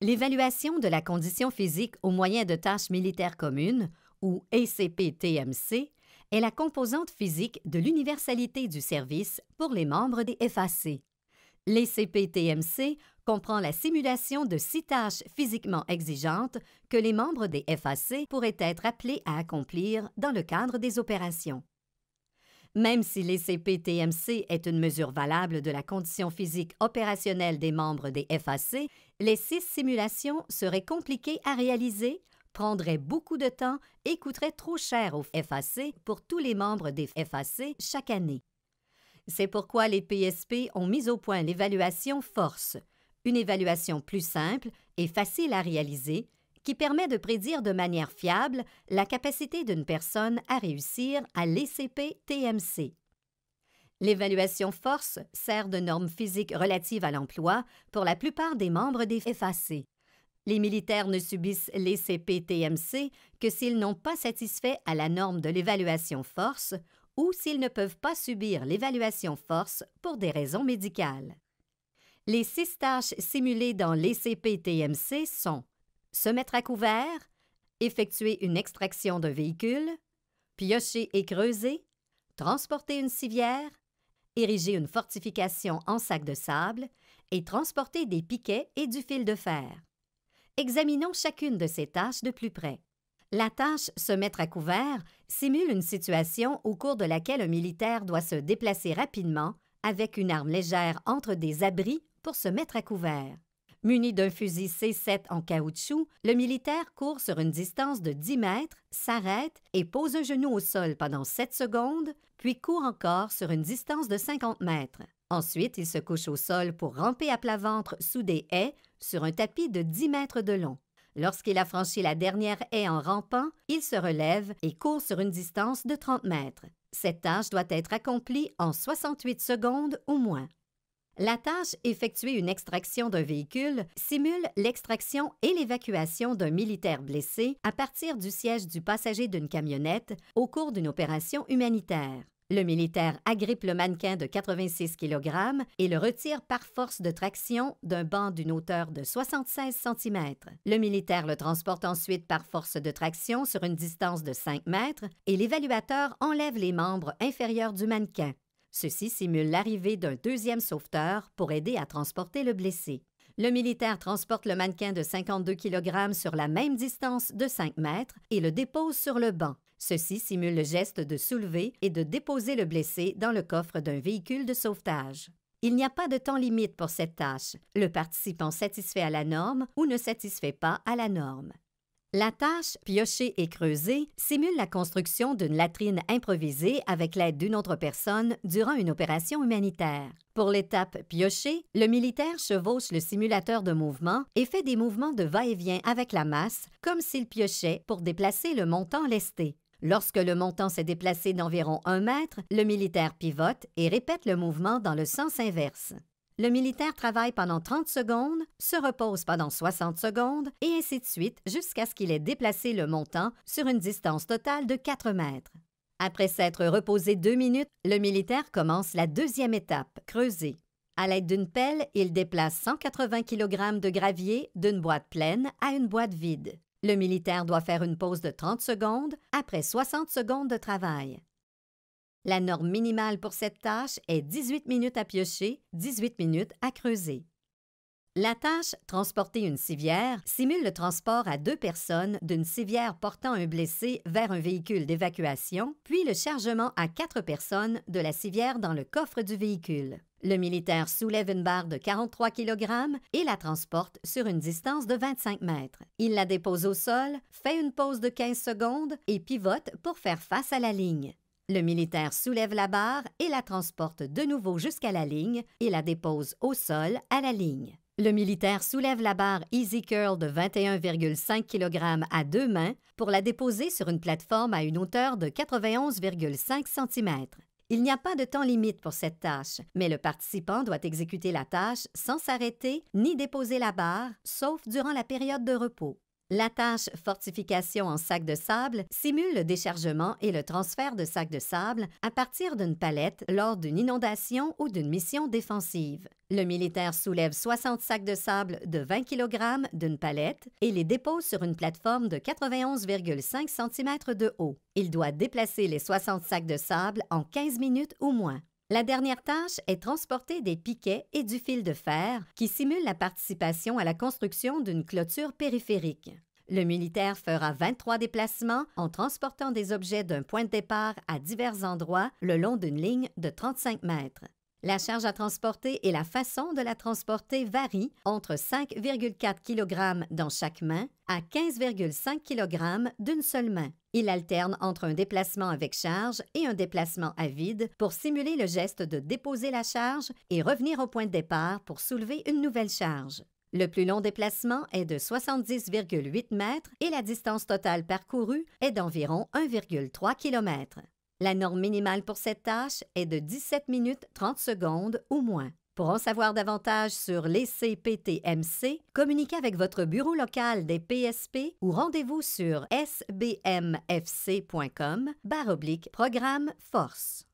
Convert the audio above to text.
L'évaluation de la condition physique au moyen de tâches militaires communes, ou ACP-TMC, est la composante physique de l'universalité du service pour les membres des FAC. L'ACP-TMC comprend la simulation de 6 tâches physiquement exigeantes que les membres des FAC pourraient être appelés à accomplir dans le cadre des opérations. Même si l'ACP-TMC est une mesure valable de la condition physique opérationnelle des membres des FAC, les 6 simulations seraient compliquées à réaliser, prendraient beaucoup de temps et coûteraient trop cher aux FAC pour tous les membres des FAC chaque année. C'est pourquoi les PSP ont mis au point l'évaluation Force, une évaluation plus simple et facile à réaliser qui permet de prédire de manière fiable la capacité d'une personne à réussir à l'ACP-TMC. L'évaluation Force sert de norme physique relative à l'emploi pour la plupart des membres des FAC. Les militaires ne subissent l'ACP-TMC que s'ils n'ont pas satisfait à la norme de l'évaluation Force ou s'ils ne peuvent pas subir l'évaluation Force pour des raisons médicales. Les 6 tâches simulées dans l'ACP-TMC sont se mettre à couvert, effectuer une extraction d'un véhicule, piocher et creuser, transporter une civière, ériger une fortification en sac de sable et transporter des piquets et du fil de fer. Examinons chacune de ces tâches de plus près. La tâche « se mettre à couvert » simule une situation au cours de laquelle un militaire doit se déplacer rapidement avec une arme légère entre des abris pour se mettre à couvert. Muni d'un fusil C7 en caoutchouc, le militaire court sur une distance de 10 mètres, s'arrête et pose un genou au sol pendant 7 secondes, puis court encore sur une distance de 50 mètres. Ensuite, il se couche au sol pour ramper à plat ventre sous des haies sur un tapis de 10 mètres de long. Lorsqu'il a franchi la dernière haie en rampant, il se relève et court sur une distance de 30 mètres. Cette tâche doit être accomplie en 68 secondes ou moins. La tâche « effectuer une extraction d'un véhicule » simule l'extraction et l'évacuation d'un militaire blessé à partir du siège du passager d'une camionnette au cours d'une opération humanitaire. Le militaire agrippe le mannequin de 86 kg et le retire par force de traction d'un banc d'une hauteur de 76 cm. Le militaire le transporte ensuite par force de traction sur une distance de 5 mètres et l'évaluateur enlève les membres inférieurs du mannequin. Ceci simule l'arrivée d'un deuxième sauveteur pour aider à transporter le blessé. Le militaire transporte le mannequin de 52 kg sur la même distance de 5 mètres et le dépose sur le banc. Ceci simule le geste de soulever et de déposer le blessé dans le coffre d'un véhicule de sauvetage. Il n'y a pas de temps limite pour cette tâche, le participant satisfait à la norme ou ne satisfait pas à la norme. La tâche « piocher et creuser » simule la construction d'une latrine improvisée avec l'aide d'une autre personne durant une opération humanitaire. Pour l'étape « piocher », le militaire chevauche le simulateur de mouvement et fait des mouvements de va-et-vient avec la masse, comme s'il piochait pour déplacer le montant lesté. Lorsque le montant s'est déplacé d'environ 1 mètre, le militaire pivote et répète le mouvement dans le sens inverse. Le militaire travaille pendant 30 secondes, se repose pendant 60 secondes et ainsi de suite jusqu'à ce qu'il ait déplacé le montant sur une distance totale de 4 mètres. Après s'être reposé 2 minutes, le militaire commence la deuxième étape, creuser. À l'aide d'une pelle, il déplace 180 kg de gravier d'une boîte pleine à une boîte vide. Le militaire doit faire une pause de 30 secondes après 60 secondes de travail. La norme minimale pour cette tâche est 18 minutes à piocher, 18 minutes à creuser. La tâche « transporter une civière » simule le transport à 2 personnes d'une civière portant un blessé vers un véhicule d'évacuation, puis le chargement à 4 personnes de la civière dans le coffre du véhicule. Le militaire soulève une barre de 43 kg et la transporte sur une distance de 25 mètres. Il la dépose au sol, fait une pause de 15 secondes et pivote pour faire face à la ligne. Le militaire soulève la barre et la transporte de nouveau jusqu'à la ligne et la dépose au sol à la ligne. Le militaire soulève la barre Easy Curl de 21,5 kg à 2 mains pour la déposer sur une plateforme à une hauteur de 91,5 cm. Il n'y a pas de temps limite pour cette tâche, mais le participant doit exécuter la tâche sans s'arrêter ni déposer la barre, sauf durant la période de repos. La tâche fortification en sac de sable simule le déchargement et le transfert de sacs de sable à partir d'une palette lors d'une inondation ou d'une mission défensive. Le militaire soulève 60 sacs de sable de 20 kg d'une palette et les dépose sur une plateforme de 91,5 cm de haut. Il doit déplacer les 60 sacs de sable en 15 minutes ou moins. La dernière tâche est transporter des piquets et du fil de fer qui simule la participation à la construction d'une clôture périphérique. Le militaire fera 23 déplacements en transportant des objets d'un point de départ à divers endroits le long d'une ligne de 35 mètres. La charge à transporter et la façon de la transporter varient entre 5,4 kg dans chaque main à 15,5 kg d'une seule main. Il alterne entre un déplacement avec charge et un déplacement à vide pour simuler le geste de déposer la charge et revenir au point de départ pour soulever une nouvelle charge. Le plus long déplacement est de 70,8 mètres et la distance totale parcourue est d'environ 1,3 km. La norme minimale pour cette tâche est de 17 minutes 30 secondes ou moins. Pour en savoir davantage sur l'ECPTMC, communiquez avec votre bureau local des PSP ou rendez-vous sur sbmfc.com/programme force.